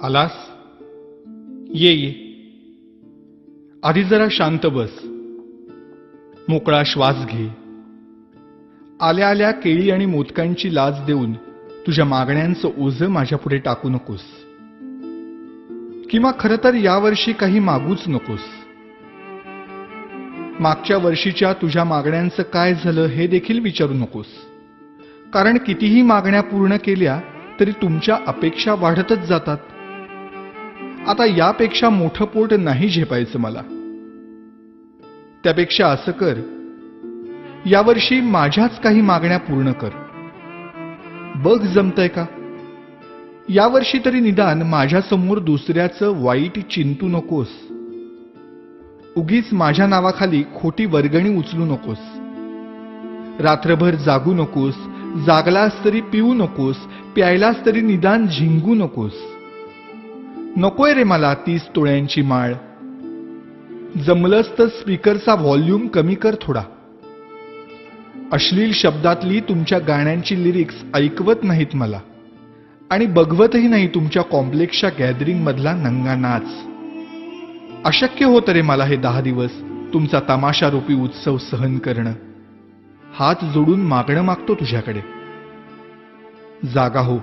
आलास? ये ये. आधी जरा शांत बस. मोकळा श्वास घे. आल्या आल्या केळी आणि मोदकांची लाच देऊन तुझ्या मागण्यांचं ओझं माझ्यापुढे टाकू नकोस. किंवा खरं तर यावर्षी काही मागूच नकोस. मागच्या वर्षीच्या तुझ्या मागण्यांचं काय झालं हे देखील विचारू नकोस. कारण कितीही मागण्या पूर्ण केल्या तरी तुमच्या अपेक्षा वाढतच जातात. आता यापेक्षा मोठं पोट नाही झेपायचं मला. त्यापेक्षा असं कर, यावर्षी माझ्याच काही मागण्या पूर्ण कर. बघ जमतंय का? यावर्षी तरी निदान माझ्यासमोर दुसऱ्याचं वाईट चिंतू नकोस. उगीच माझ्या नावाखाली खोटी वर्गणी उचलू नकोस. रात्रभर जागू नकोस. जागलास तरी पिऊ नकोस. प्यायलास तरी निदान झिंगू नकोस. नकोय रे मला 30 तोळ्यांची माळ. जमलंच तर स्पीकरचा व्हॉल्यूम कमी कर थोडा. अश्लील शब्दातली तुमच्या गाण्यांची लिरिक्स ऐकवत नाहीत मला. आणि बघवतही नाही तुमच्या कॉम्प्लेक्सच्या गॅदरिंग मधला नंगा नाच. अशक्य होतं रे मला हे 10 दिवस तुमचा तमाशारूपी उत्सव सहन करणं. हात जोडून मागणं मागतो तुझ्याकडे. जागा हो.